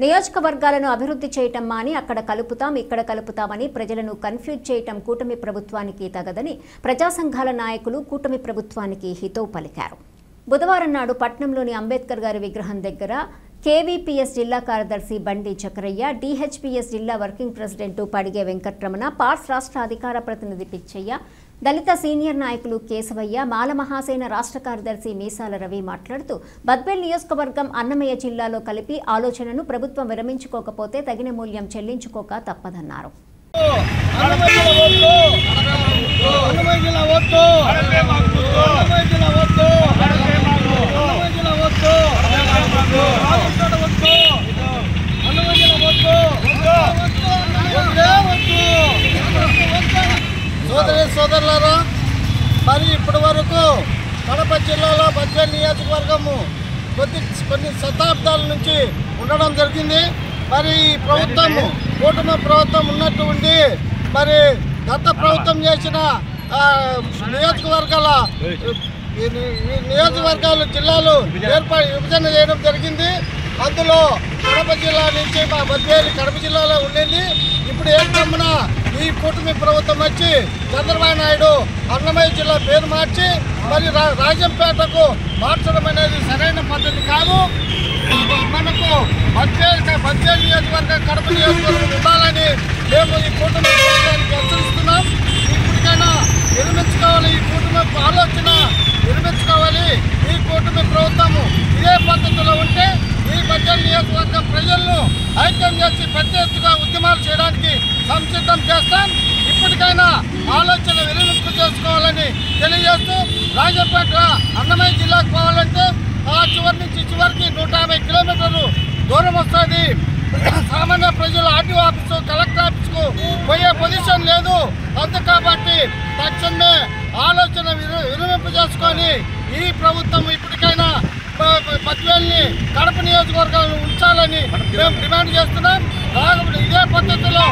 నియోజకవర్గాలను అభివృద్ధి చేయటం మాని అక్కడ కలుపుతాం ఇక్కడ కలుపుతామని ప్రజలను కన్ఫ్యూజ్ చేయటం కూటమి ప్రభుత్వానికి తగదని ప్రజా సంఘాల నాయకులు కూటమి ప్రభుత్వానికి హితవు పలికారు. బుధవారం నాడు పట్నంలోని అంబేద్కర్ గారి విగ్రహం దగ్గర కేవీపీఎస్ జిల్లా కార్యదర్శి బండి చక్రయ్య, డీహెచ్పీఎస్ జిల్లా వర్కింగ్ ప్రెసిడెంట్ పడిగే వెంకట్రమణ, పార్స్ రాష్ట్ర అధికార ప్రతినిధి పిచ్చయ్య, దళిత సీనియర్ నాయకులు కేశవయ్య, మాల మహాసేన రాష్ట్ర కార్యదర్శి మీసాల రవి మాట్లాడుతూ బద్వేల్ నియోజకవర్గం అన్నమయ్య జిల్లాలో కలిపి ఆలోచనను ప్రభుత్వం విరమించుకోకపోతే తగిన మూల్యం చెల్లించుకోక తప్పదన్నారు. సోదరులారా, మరి ఇప్పటి వరకు కడప జిల్లాలో బద్వేల్ నియోజకవర్గము కొన్ని శతాబ్దాల నుంచి ఉండడం జరిగింది. మరి ఈ ప్రభుత్వము కూటమి ప్రభుత్వం ఉన్నట్టు ఉండి మరి గత ప్రభుత్వం చేసిన నియోజకవర్గాలు జిల్లాలు విభజన చేయడం జరిగింది. అందులో కడప జిల్లా నుంచి మా బద్వేలు కడప జిల్లాలో ఉండింది. ఇప్పుడు ఏకమ్మన ఈ కూటమి ప్రభుత్వం వచ్చి చంద్రబాబు నాయుడు అన్నమయ్య జిల్లా పేరు మార్చి మరి రాజంపేటకు మార్చడం అనేది సరైన పద్ధతి కాదు. మనకు బద్వేలు నియోజకవర్గం కడప నియోజకవర్గం ఉండాలని మేము ఈ కూటమి ప్రభుత్వానికి హెచ్చరిస్తున్నాం. ఇప్పటికైనా నిర్మించుకోవాలి, ఈ కూటమి ఆలోచన నిర్మించుకోవాలి. ఈ కూటమి ప్రభుత్వము ఇదే పద్ధతిలో ఉంటే ఈ బద్వేలు నియోజకవర్గం ప్రజలను ఐక్యం చేసి పెద్ద ఎత్తుగా ఉద్యమాలు చేయడానికి సంసిద్ధం చేస్తాం. ఇప్పటికైనా ఆలోచన విరమింపు చేసుకోవాలని తెలియజేస్తూ రాజంపేట అన్నమయ్య జిల్లాకు పోవాలంటే ఆ చివరి నుంచి చివరికి 150 కిలోమీటర్లు దూరం వస్తుంది. సామాన్య ప్రజలు ఆర్టీఓ ఆఫీసు, కలెక్టర్ ఆఫీసుకు పోయే పొజిషన్ లేదు. అందు కాబట్టి తక్షణమే ఆలోచన విరమింపు చేసుకొని ఈ ప్రభుత్వం ఇప్పటికైనా బద్వేల్ని కడప నియోజకవర్గాలను ఉంచాలని మేము డిమాండ్ చేస్తున్నాం. ఇదే పద్ధతిలో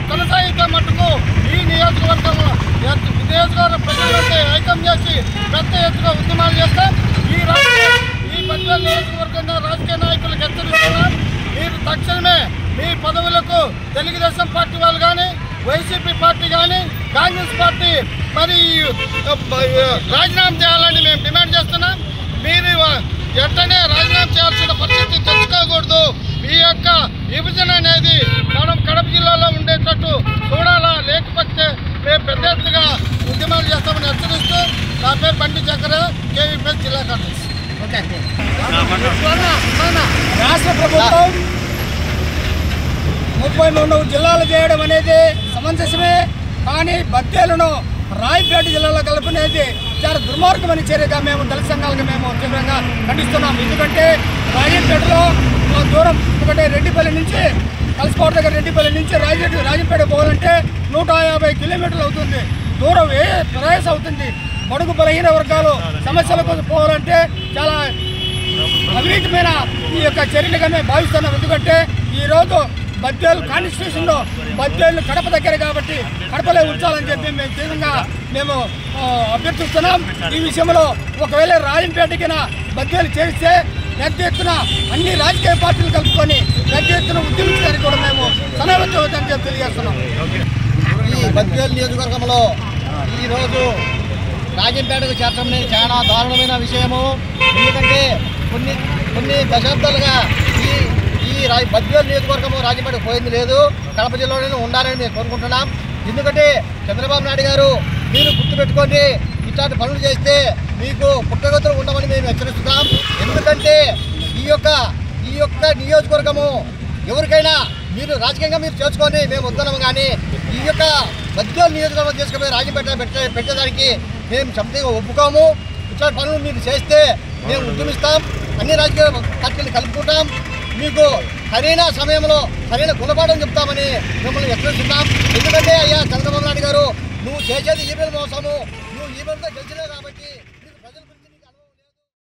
కొనసాగితే మటుకు ఈ నియోజకవర్గం ప్రజలంటే ఐక్యం చేసి పెద్ద ఎత్తుగా ఉద్యమాలు చేస్తాం. ఈ బద్వేల్ నియోజకవర్గంలో రాజకీయ నాయకులకు హెచ్చరిస్తున్నాం. మీరు తక్షణమే మీ పదవులకు తెలుగుదేశం పార్టీ వాళ్ళు కానీ, వైసీపీ పార్టీ కానీ, కాంగ్రెస్ పార్టీ మరి రాజీనామా చేయాలని మేము డిమాండ్ చేస్తున్నాం. మీరు వెంటనే రాజీనామా చేయాల్సిన పరిస్థితి తెచ్చుకోకూడదు. ఈ యొక్క విభజన అనేది మనం కడప జిల్లాలో ఉండేటట్టు చూడాలా, లేకపోతే మేము పెద్ద ఎత్తుగా ఉద్యమాలు చేస్తామని హెచ్చరిస్తూ నా పేరు బండి చక్ర, కేవీపీఎస్ జిల్లా కార్యదర్శి. రాష్ట్ర ప్రభుత్వం 33 జిల్లాలు చేయడం అనేది సమంజసమే. కానీ బద్వేలును రాయపేట జిల్లాలో కలుపునేది చాలా దుర్మార్గమైన చర్యగా మేము దళిత సంఘాలకు మేము తీవ్రంగా ఖండిస్తున్నాం. ఎందుకంటే రాజంపేటలో దూరం ఎందుకంటే రెడ్డిపల్లి నుంచి కలసకోట దగ్గర రెడ్డిపల్లి నుంచి రాజంపేట పోవాలంటే 150 కిలోమీటర్లు అవుతుంది. దూరం ప్రయాస అవుతుంది. బడుగు బలహీన వర్గాలు సమస్యల కోసం పోవాలంటే చాలా అవినీతిమైన ఈ యొక్క చర్యలుగా మేము భావిస్తున్నాం. ఎందుకంటే ఈరోజు బద్వేలు కాన్స్టిట్యూషన్లో బద్వేలు కడప దగ్గర కాబట్టి కడపలో ఉంచాలని చెప్పి మేము తీవ్రంగా అభ్యర్థిస్తున్నాం. ఈ విషయంలో ఒకవేళ రాజంపేటకి బద్వేలు చేస్తే పెద్ద ఎత్తున అన్ని రాజకీయ పార్టీలు కలుపుకొని పెద్ద ఎత్తున ఉద్యమించడానికి కూడా మేము సన్నద్ధమవుతామని చెప్పి తెలియజేస్తున్నాం. ఈ బద్వేలు నియోజకవర్గంలో ఈరోజు రాజంపేటకు చేర్చడం అనేది చాలా దారుణమైన విషయము. ఎందుకంటే కొన్ని దశాబ్దాలుగా ఈ బద్వేలు నియోజకవర్గము రాజంపేటకు పోయింది లేదు. కడప జిల్లాలోనే ఉండాలని మేము కోరుకుంటున్నాం. ఎందుకంటే చంద్రబాబు నాయుడు గారు మీరు గుర్తుపెట్టుకోండి, ఇట్లాంటి పనులు చేస్తే మీకు పుట్టగతులు ఉండమని మేము హెచ్చరిస్తున్నాం. ఎందుకంటే ఈ యొక్క నియోజకవర్గము ఎవరికైనా మీరు రాజకీయంగా మీరు చేసుకొని మేము వద్దన్నాము. కానీ ఈ యొక్క బద్వేలు నియోజకవర్గం తీసుకుపోయి రాజంపేట పెట్టేదానికి మేము సంపూర్ణంగా ఒప్పుకోము. ఇట్లాంటి పనులు మీరు చేస్తే మేము ఉద్యమిస్తాం, అన్ని రాజకీయ పార్టీలు కలుపుకుంటాం, మీకు సరైన సమయంలో సరైన గుణపాఠం చెప్తామని మిమ్మల్ని హెచ్చరిస్తున్నాం. ఎందుకంటే అయ్యా చంద్రబాబు నాయుడు గారు, నువ్వు చేసేది ఈమెయిల్ మోసము, నువ్వు ఈమెయిల్తో గెలిచినావు కాబట్టి